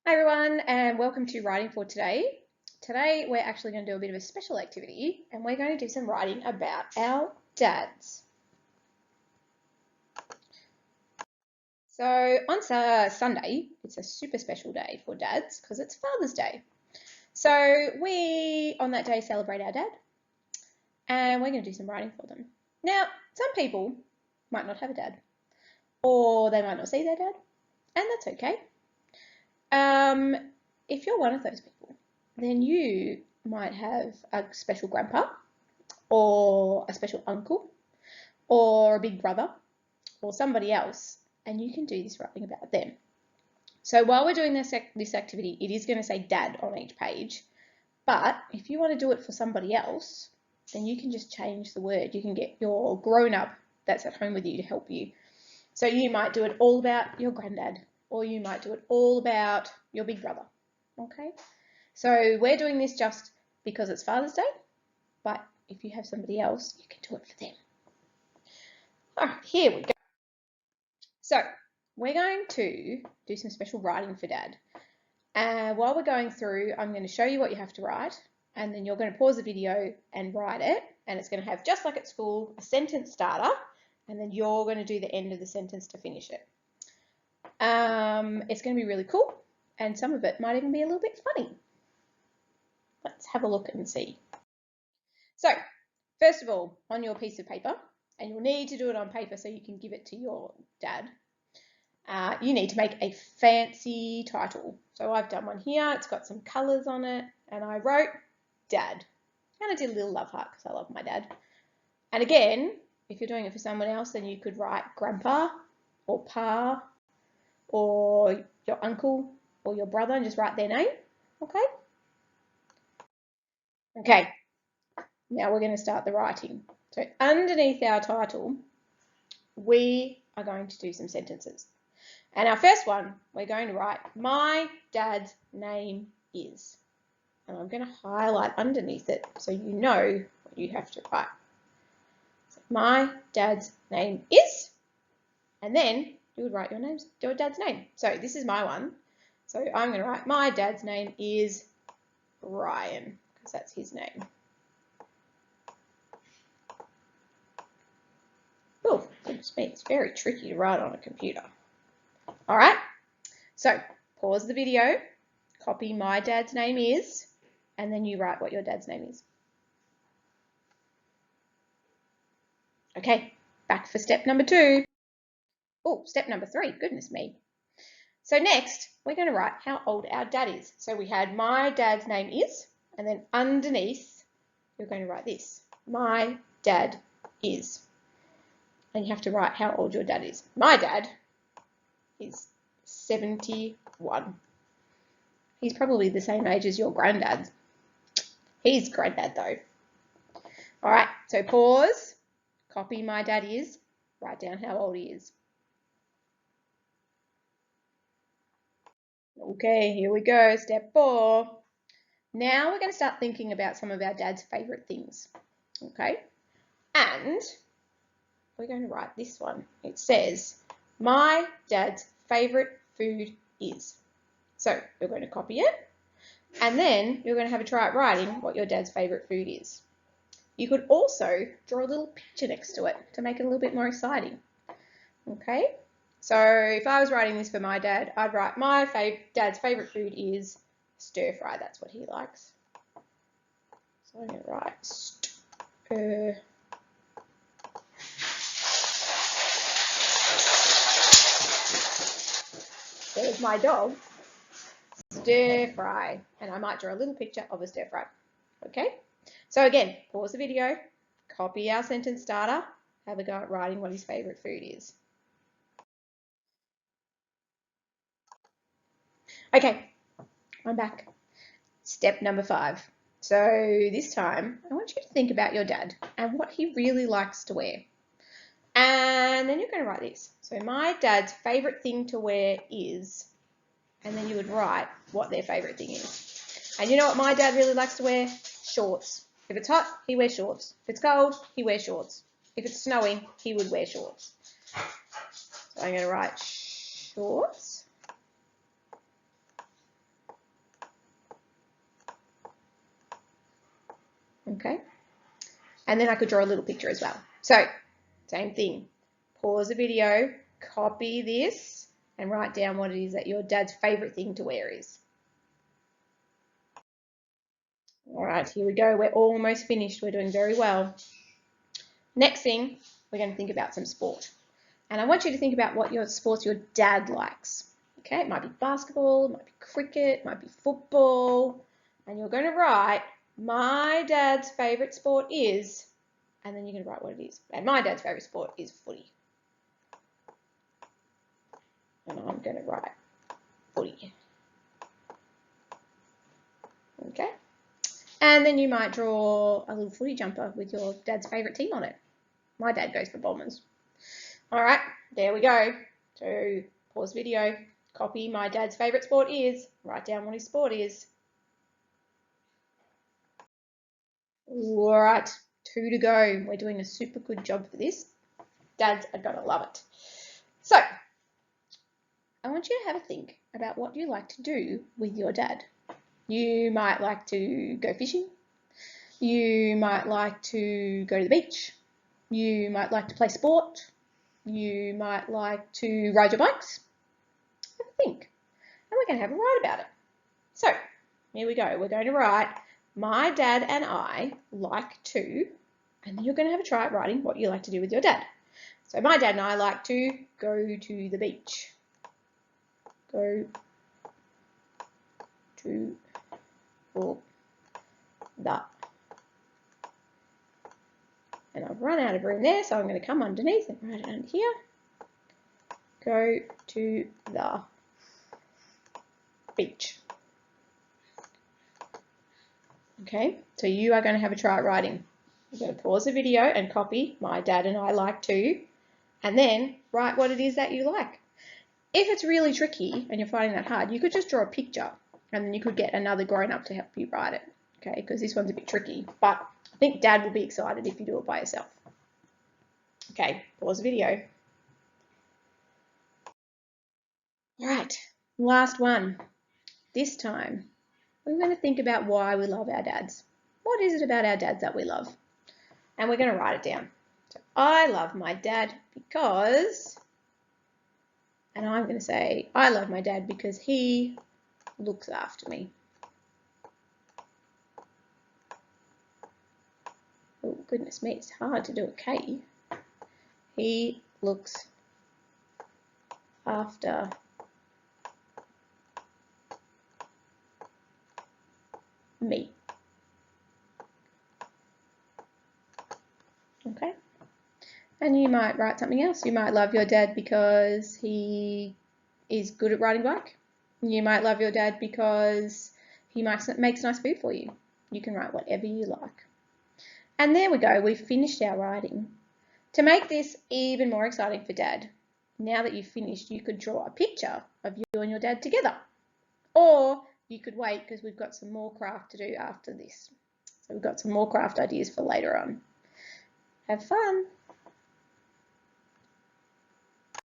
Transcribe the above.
Hi everyone, and welcome to Writing for Today. Today we're actually going to do a bit of a special activity and we're going to do some writing about our dads. So on Sunday, it's a super special day for dads because it's Father's Day. So we on that day celebrate our dad and we're going to do some writing for them. Now, some people might not have a dad or they might not see their dad, and that's okay. If you're one of those people, then you might have a special grandpa or a special uncle or a big brother or somebody else, and you can do this writing about them. So while we're doing this activity, it is going to say dad on each page, but if you want to do it for somebody else, then you can just change the word. You can get your grown-up that's at home with you to help you. So you might do it all about your granddad, or you might do it all about your big brother, okay? So we're doing this just because it's Father's Day, but if you have somebody else, you can do it for them. All right, here we go. So we're going to do some special writing for Dad. And while we're going through, I'm going to show you what you have to write, and then you're going to pause the video and write it, and it's going to have, just like at school, a sentence starter, and then you're going to do the end of the sentence to finish it. It's going to be really cool, and some of it might even be a little bit funny. Let's have a look and see. So, first of all, on your piece of paper, and you'll need to do it on paper so you can give it to your dad, you need to make a fancy title. So I've done one here, it's got some colours on it, and I wrote Dad. And I did a little love heart because I love my dad. And again, if you're doing it for someone else, then you could write Grandpa or Pa or your uncle or your brother and just write their name, okay? Okay, now we're going to start the writing. So underneath our title, we are going to do some sentences. And our first one, we're going to write, my dad's name is. And I'm going to highlight underneath it so you know what you have to write. So my dad's name is, and then you would write your dad's name. So this is my one. So I'm going to write, my dad's name is Brian, because that's his name. Oh, goodness me, it's very tricky to write on a computer. All right, so pause the video, copy my dad's name is, and then you write what your dad's name is. Okay, back for step number 2. Oh, step number 3, goodness me. So next, we're going to write how old our dad is. So we had my dad's name is, and then underneath, you're going to write this, my dad is. And you have to write how old your dad is. My dad is 71. He's probably the same age as your granddad. He's granddad though. All right, so pause, copy my dad is, write down how old he is. Okay, here we go, step 4. Now we're going to start thinking about some of our dad's favourite things, okay? And we're going to write this one. It says, my dad's favourite food is. So you're going to copy it, and then you're going to have a try at writing what your dad's favourite food is. You could also draw a little picture next to it to make it a little bit more exciting, okay? So if I was writing this for my dad, I'd write my dad's favourite food is stir fry. That's what he likes. So I'm going to write stir. There's my dog. Stir fry. And I might draw a little picture of a stir fry. Okay? So again, pause the video, copy our sentence starter, have a go at writing what his favourite food is. Okay, I'm back. Step number 5. So this time, I want you to think about your dad and what he really likes to wear. And then you're going to write this. So my dad's favourite thing to wear is, and then you would write what their favourite thing is. And you know what my dad really likes to wear? Shorts. If it's hot, he wears shorts. If it's cold, he wears shorts. If it's snowing, he would wear shorts. So I'm going to write shorts. Okay. And then I could draw a little picture as well. So, same thing. Pause the video, copy this, and write down what it is that your dad's favourite thing to wear is. All right, here we go. We're almost finished. We're doing very well. Next thing, we're going to think about some sport. And I want you to think about what your sports your dad likes. Okay, it might be basketball, it might be cricket, it might be football. And you're going to write, my dad's favourite sport is, and then you're going to write what it is. And my dad's favourite sport is footy. And I'm going to write footy. Okay. And then you might draw a little footy jumper with your dad's favourite team on it. My dad goes for Bombers. All right, there we go. So pause video, copy my dad's favourite sport is, write down what his sport is. All right, 2 to go. We're doing a super good job for this. Dads are going to love it. So I want you to have a think about what you like to do with your dad. You might like to go fishing. You might like to go to the beach. You might like to play sport. You might like to ride your bikes. Have a think. And we're going to have a write about it. So here we go. We're going to write, my dad and I like to, and then you're going to have a try at writing what you like to do with your dad. So my dad and I like to go to the beach. Go to the. And I've run out of room there, so I'm going to come underneath and write it under here. Go to the beach. Okay, so you are going to have a try at writing. You're going to pause the video and copy, my dad and I like to, and then write what it is that you like. If it's really tricky and you're finding that hard, you could just draw a picture and then you could get another grown-up to help you write it, okay, because this one's a bit tricky, but I think Dad will be excited if you do it by yourself. Okay, pause the video. All right, last one. This time, we're going to think about why we love our dads. What is it about our dads that we love? And we're going to write it down. So I love my dad because, and I'm going to say, I love my dad because he looks after me. Oh, goodness me, it's hard to do a K. He looks after me. Okay. And you might write something else. You might love your dad because he is good at riding a bike. You might love your dad because he makes nice food for you. You can write whatever you like. And there we go. We've finished our writing. To make this even more exciting for Dad, now that you've finished, you could draw a picture of you and your dad together. Or you could wait because we've got some more craft to do after this. So we've got some more craft ideas for later on. Have fun.